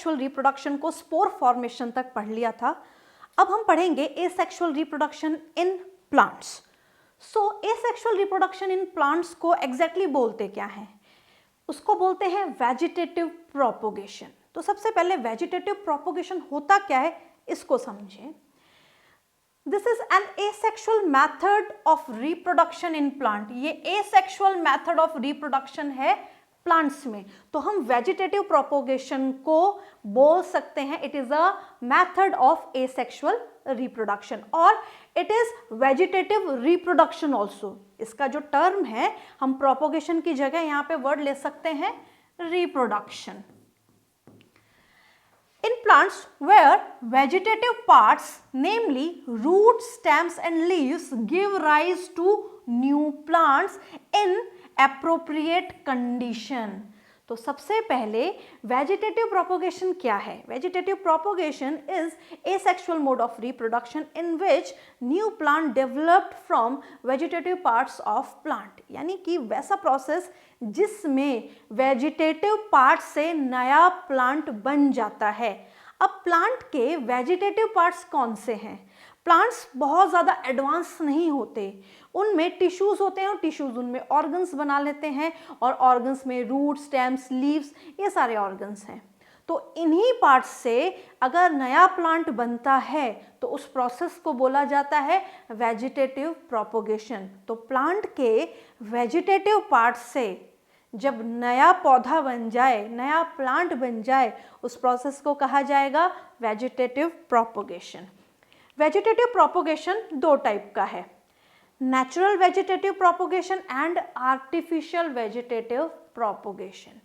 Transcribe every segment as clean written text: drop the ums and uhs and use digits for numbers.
Asexual reproduction को spore formation तक पढ़ लिया था। अब हम पढ़ेंगे asexual reproduction in plants. So asexual reproduction in plants को एग्जैक्टली बोलते क्या हैं? उसको बोलते हैं वेजिटेटिव प्रोपोगेशन। तो सबसे पहले वेजिटेटिव प्रोपोगेशन होता क्या है इसको समझें। This is an asexual method of reproduction in plant. ये एसेक्सुअल मैथड ऑफ रिप्रोडक्शन है प्लांट्स में। तो हम वेजिटेटिव प्रोपोगेशन को बोल सकते हैं it is a method of asexual reproduction और it is vegetative reproduction also. इसका जो टर्म है हम प्रोपोगेशन की जगह यहाँ पे वर्ड ले सकते हैं reproduction. In plants where vegetative parts, namely roots, stems and leaves, give rise to new plants in appropriate condition. तो सबसे पहले वेजिटेटिव प्रोपोगेशन क्या है? Vegetative propagation is asexual mode of reproduction in which new plant developed from vegetative parts of plant। यानी कि वैसा process जिसमें vegetative part से नया प्लांट बन जाता है। अब प्लांट के वेजिटेटिव पार्ट्स कौन से हैं? प्लांट्स बहुत ज़्यादा एडवांस नहीं होते, उनमें टिश्यूज़ होते हैं और टिश्यूज़ उनमें ऑर्गन्स बना लेते हैं और ऑर्गन्स में रूट, स्टेम्स, लीव्स, ये सारे ऑर्गन्स हैं। तो इन्हीं पार्ट्स से अगर नया प्लांट बनता है तो उस प्रोसेस को बोला जाता है वेजिटेटिव प्रोपोगेशन। तो प्लांट के वेजिटेटिव पार्ट्स से जब नया पौधा बन जाए, नया प्लांट बन जाए, उस प्रोसेस को कहा जाएगा वेजिटेटिव प्रोपोगेशन। वेजिटेटिव प्रोपोगेशन दो टाइप का है, natural vegetative propagation and artificial vegetative propagation.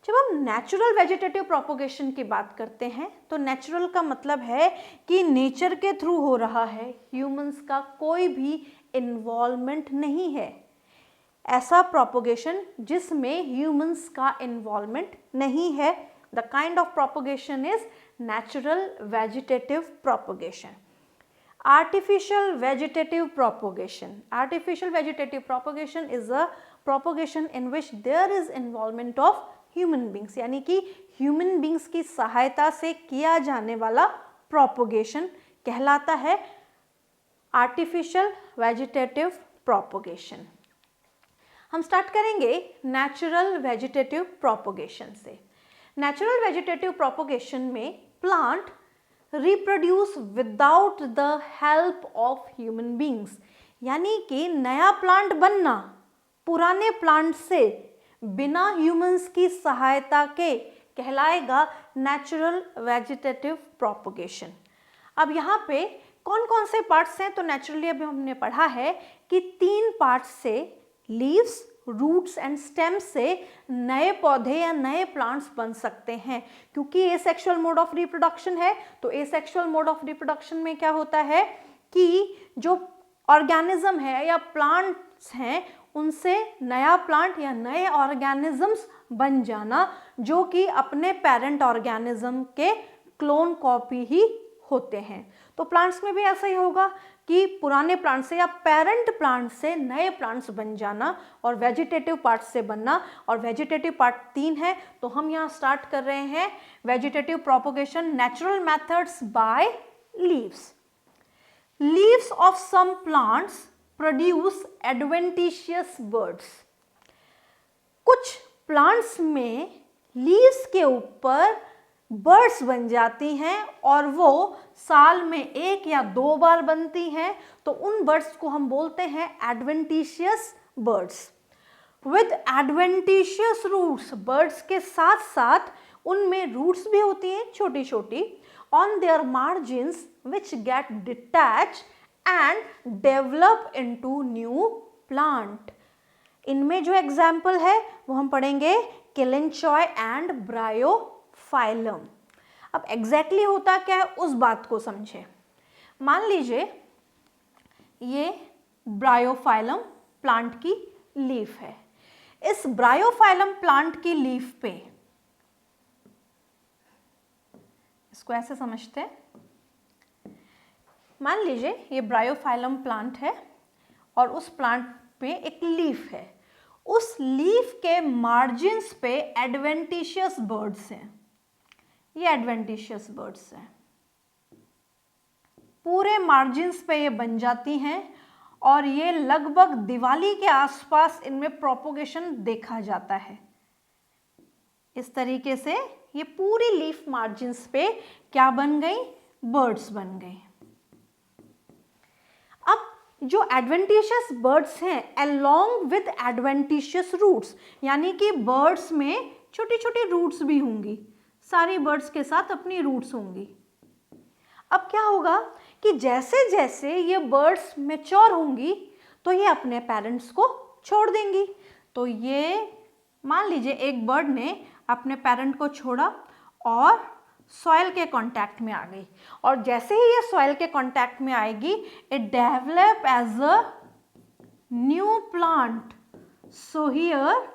जब हम नेचुरल वेजिटेटिव प्रोपोगेशन की बात करते हैं तो नेचुरल का मतलब है कि नेचर के थ्रू हो रहा है, ह्यूमंस का कोई भी इन्वॉल्वमेंट नहीं है। ऐसा प्रोपोगेशन जिसमें ह्यूमंस का इन्वॉल्वमेंट नहीं है, the kind of propagation is natural vegetative propagation. Artificial vegetative propagation. Artificial vegetative propagation is a propagation in which there is involvement of human beings, यानी कि human beings की सहायता से किया जाने वाला propagation कहलाता है artificial vegetative propagation। हम स्टार्ट करेंगे natural vegetative propagation से। Natural vegetative propagation में plant reproduce without the help of human beings, यानी कि नया प्लांट बनना पुराने प्लांट से बिना ह्यूमंस की सहायता के कहलाएगा नेचुरल वेजिटेटिव प्रोपोगेशन। अब यहाँ पे कौन कौन से पार्ट्स हैं? तो नेचुरली अभी हमने पढ़ा है कि 3 पार्ट्स से, लीव्स, रूट्स एंड स्टेम्स से नए पौधे या नए प्लांट्स बन सकते हैं। क्योंकि एसेक्सुअल मोड ऑफ रिप्रोडक्शन है तो एसेक्सुअल मोड ऑफ रिप्रोडक्शन में क्या होता है कि जो ऑर्गेनिज्म है या प्लांट्स हैं उनसे नया प्लांट या नए ऑर्गेनिजम्स बन जाना जो कि अपने पेरेंट ऑर्गेनिज्म के क्लोन कॉपी ही होते हैं। तो प्लांट्स में भी ऐसा ही होगा कि पुराने प्लांट से या पेरेंट प्लांट से नए प्लांट्स बन जाना और वेजिटेटिव पार्ट से बनना। और वेजिटेटिव पार्ट 3 है तो हम यहाँ स्टार्ट कर रहे हैं vegetative propagation natural methods by leaves. Leaves of some plants produce adventitious buds. कुछ प्लांट्स में लीव्स के ऊपर बर्ड्स बन जाती हैं और वो साल में 1 या 2 बार बनती हैं, तो उन बर्ड्स को हम बोलते हैं adventitious buds. With adventitious roots, buds के साथ साथ उनमें रूट्स भी होती हैं छोटी छोटी, on their margins which get detach and develop into new plant. इनमें जो एग्जाम्पल है वो हम पढ़ेंगे केलेंचॉय एंड ब्रायोफाइलम। अब एग्जैक्टली होता क्या है उस बात को समझे। मान लीजिए ये ब्रायोफाइलम प्लांट की लीफ है। इस ब्रायोफाइलम प्लांट की लीफ पे, इसको ऐसे समझते हैं, मान लीजिए ये ब्रायोफाइलम प्लांट है और उस प्लांट पे एक लीफ है। उस लीफ के मार्जिन्स पे एडवेंटिशियस बर्ड्स हैं। ये एडवेंटिशियस बर्ड्स हैं, पूरे मार्जिन्स पे ये बन जाती हैं और ये लगभग दिवाली के आसपास इनमें प्रोपोगेशन देखा जाता है। इस तरीके से ये पूरी लीफ मार्जिन्स पे क्या बन गई, बर्ड्स बन गई। अब जो एडवेंटिशियस बर्ड्स हैं अलोंग विद एडवेंटिशियस रूट्स, यानी कि बर्ड्स में छोटी छोटी रूट्स भी होंगी, सारी बर्ड्स के साथ अपनी रूट्स होंगी। अब क्या होगा कि जैसे जैसे ये बर्ड्स मैच्योर होंगी तो ये अपने पेरेंट्स को छोड़ देंगी। तो ये मान लीजिए एक बर्ड ने अपने पेरेंट को छोड़ा और सॉइल के कांटेक्ट में आ गई, और जैसे ही ये सॉइल के कांटेक्ट में आएगी it develop as a new plant. So here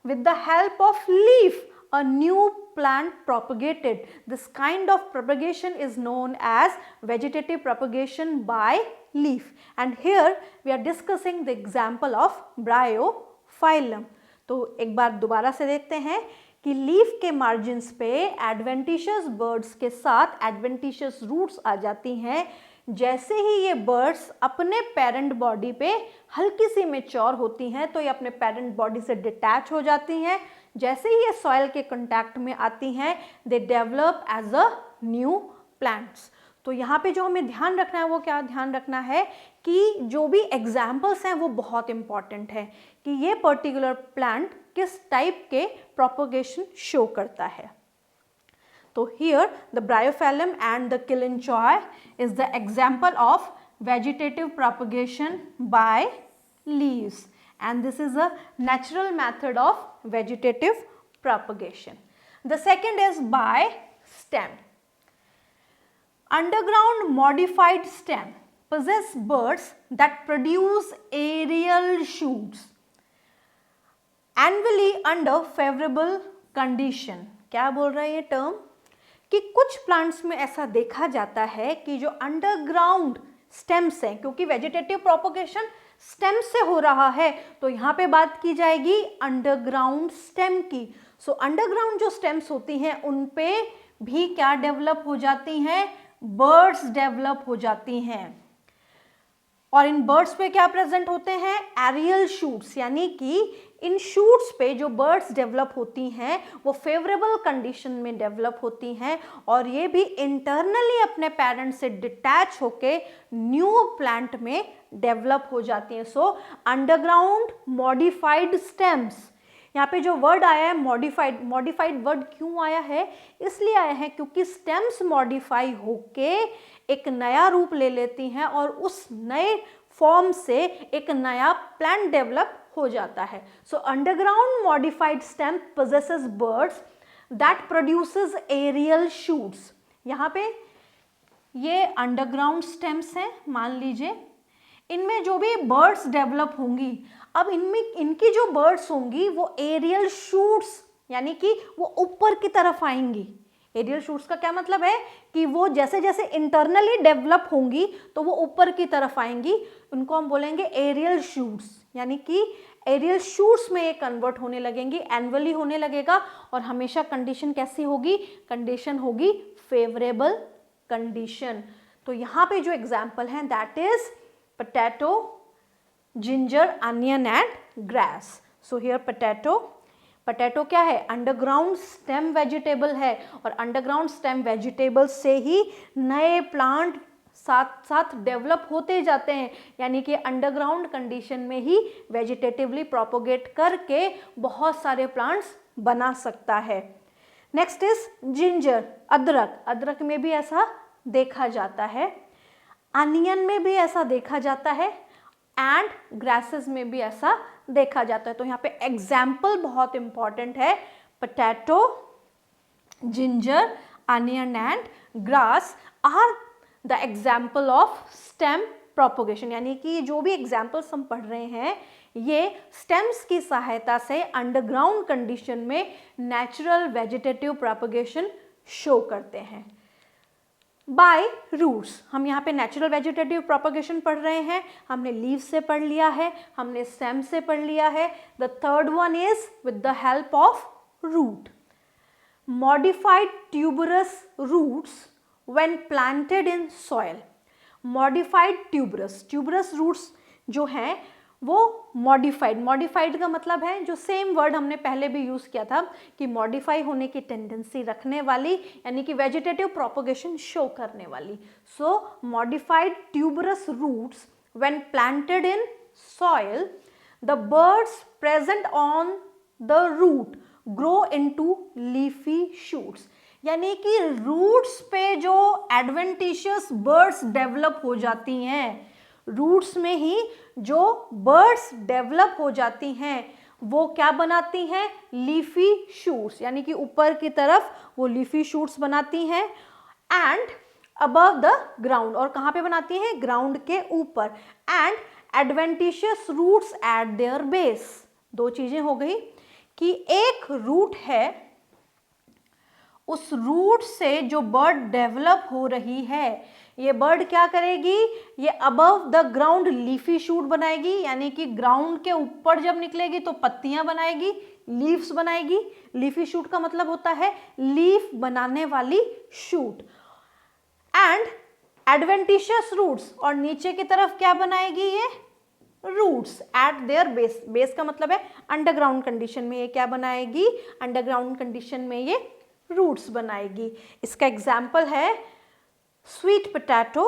with the help of leaf a new plant propagated. This kind of propagation is known as vegetative propagation by leaf, and here we are discussing the example of bryophyllum. तो एक बार दोबारा से देखते हैं कि leaf के margins पे adventitious birds के साथ एडवेंटिशियस रूट्स आ जाती हैं। जैसे ही ये बर्ड्स अपने पेरेंट बॉडी पे हल्की सी मैच्योर होती हैं तो ये अपने पेरेंट बॉडी से डिटैच हो जाती हैं। जैसे ही ये सॉइल के कांटेक्ट में आती हैं they develop as a new plants. तो यहाँ पे जो हमें ध्यान रखना है वो क्या ध्यान रखना है कि जो भी एग्जाम्पल्स हैं वो बहुत इंपॉर्टेंट है कि ये पर्टिकुलर प्लांट किस टाइप के प्रोपोगेशन शो करता है। So here the bryophyllum and the Kalanchoe is the example of vegetative propagation by leaves, and this is a natural method of vegetative propagation. The second is by stem. Underground modified stem possess birds that produce aerial shoots annually under favorable condition. क्या बोल रहा है ये term कि कुछ plants में ऐसा देखा जाता है कि जो अंडरग्राउंड स्टेम्स हैं, क्योंकि वेजिटेटिव प्रोपोगेशन स्टेम से हो रहा है तो यहाँ पे बात की जाएगी अंडरग्राउंड स्टेम की। सो अंडरग्राउंड जो स्टेम्स होती हैं उन पे भी क्या डेवलप हो जाती हैं, बर्ड्स डेवलप हो जाती हैं। और इन बर्ड्स पे क्या प्रेजेंट होते हैं, एरियल शूट्स, यानी कि इन शूट्स पे जो बर्ड्स डेवलप होती हैं वो फेवरेबल कंडीशन में डेवलप होती हैं और ये भी इंटरनली अपने पेरेंट से डिटैच होके न्यू प्लांट में डेवलप हो जाती हैं। सो अंडरग्राउंड मॉडिफाइड स्टेम्स, यहाँ पे जो वर्ड आया है मॉडिफाइड, मॉडिफाइड वर्ड क्यों आया है, इसलिए आया है क्योंकि स्टेम्स मॉडिफाई होके एक नया रूप ले लेती हैं और उस नए फॉर्म से एक नया प्लांट डेवलप हो जाता है। So underground modified stem possesses buds that produces aerial shoots. यहाँ पे ये अंडरग्राउंड स्टेम्स हैं, मान लीजिए इनमें जो भी बर्ड्स डेवलप होंगी, अब इनमें इनकी जो बर्ड्स होंगी वो एरियल शूट्स, यानी कि वो ऊपर की तरफ आएंगी। एरियल शूट्स का क्या मतलब है कि वो जैसे जैसे इंटरनली डेवलप होंगी तो वो ऊपर की तरफ आएंगी, उनको हम बोलेंगे एरियल शूट्स, यानी कि एरियल शूट्स में ये कन्वर्ट होने लगेंगी, एनुअली होने लगेगा और हमेशा कंडीशन कैसी होगी, कंडीशन होगी फेवरेबल कंडीशन। तो यहाँ पे जो एग्जाम्पल है that is potato, ginger, onion and grass. So here potato क्या है, अंडरग्राउंड स्टेम वेजिटेबल है और अंडरग्राउंड स्टेम वेजिटेबल से ही नए प्लांट साथ साथ डेवलप होते जाते हैं, यानी कि अंडरग्राउंड कंडीशन में ही वेजिटेटिवली प्रोपोगेट करके बहुत सारे प्लांट्स बना सकता है। नेक्स्ट इज जिंजर, अदरक, अदरक में भी ऐसा देखा जाता है, अनियन में भी ऐसा देखा जाता है एंड ग्रासेस में भी ऐसा देखा जाता है। तो यहाँ पे एग्जाम्पल बहुत इंपॉर्टेंट है, potato, ginger, onion and grass are the example of stem propagation, यानी कि जो भी एग्जाम्पल्स हम पढ़ रहे हैं ये स्टेम्स की सहायता से अंडरग्राउंड कंडीशन में नेचुरल वेजिटेटिव प्रोपोगेशन शो करते हैं। बाय रूट्स, हम यहाँ पे नेचुरल वेजिटेटिव प्रोपोगेशन पढ़ रहे हैं, हमने लीव से पढ़ लिया है, हमने स्टेम से पढ़ लिया है। The third one is with the help of root. modified tuberous roots when planted in soil. modified tuberous roots जो हैं वो modified का मतलब है जो सेम वर्ड हमने पहले भी यूज किया था कि मॉडिफाई होने की टेंडेंसी रखने वाली, यानी कि वेजिटेटिव प्रोपोगेशन शो करने वाली. So modified tuberous roots when planted in soil, the buds present on the root grow into leafy shoots. यानी कि रूट्स पे जो एडवेंटिशियस बर्ड्स डेवलप हो जाती हैं, रूट्स में ही जो बर्ड्स डेवलप हो जाती हैं वो क्या बनाती हैं, लीफी शूट्स, यानी कि ऊपर की तरफ वो लीफी शूट्स बनाती हैं. एंड अबव द ग्राउंड, और कहाँ पे बनाती हैं, ग्राउंड के ऊपर. And adventitious roots at their base. दो चीजें हो गई कि एक रूट है, उस रूट से जो बर्ड डेवलप हो रही है, ये बर्ड क्या करेगी, ये above the ground leafy shoot बनाएगी, यानी कि ग्राउंड के ऊपर जब निकलेगी तो पत्तियां बनाएगी, लीव्स बनाएगी. लीफी शूट का मतलब होता है लीफ बनाने वाली शूट. एंड एडवेंटिशियस रूट्स, और नीचे की तरफ क्या बनाएगी, ये roots at their base. Base का मतलब है अंडरग्राउंड कंडीशन में ये क्या बनाएगी, अंडरग्राउंड कंडीशन में ये रूट्स बनाएगी. इसका एग्जाम्पल है sweet potato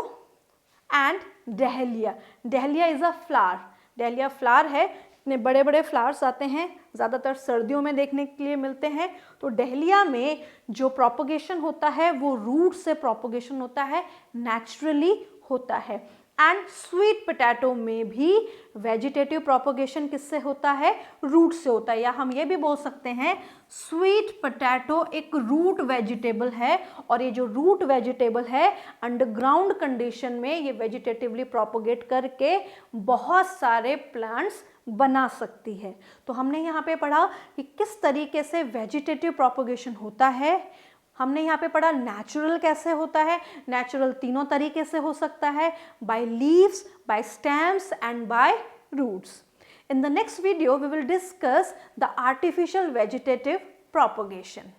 and dahlia. Dahlia is a flower. Dahlia flower है, इतने बड़े बड़े फ्लावर्स आते हैं, ज़्यादातर सर्दियों में देखने के लिए मिलते हैं. तो डहेलिया में जो प्रोपोगेशन होता है वो रूट से प्रोपोगेशन होता है, नेचुरली होता है. एंड स्वीट पोटैटो में भी वेजिटेटिव प्रोपोगेशन किससे होता है, रूट से होता है. या हम ये भी बोल सकते हैं स्वीट पोटैटो एक रूट वेजिटेबल है, और ये जो रूट वेजिटेबल है अंडरग्राउंड कंडीशन में ये वेजिटेटिवली प्रोपोगेट करके बहुत सारे प्लांट्स बना सकती है. तो हमने यहाँ पे पढ़ा कि किस तरीके से वेजिटेटिव प्रोपोगेशन होता है. हमने यहाँ पे पढ़ा नेचुरल कैसे होता है. नेचुरल तीनों तरीके से हो सकता है, by leaves, by stems and by roots. In the next video, we will discuss the artificial vegetative propagation.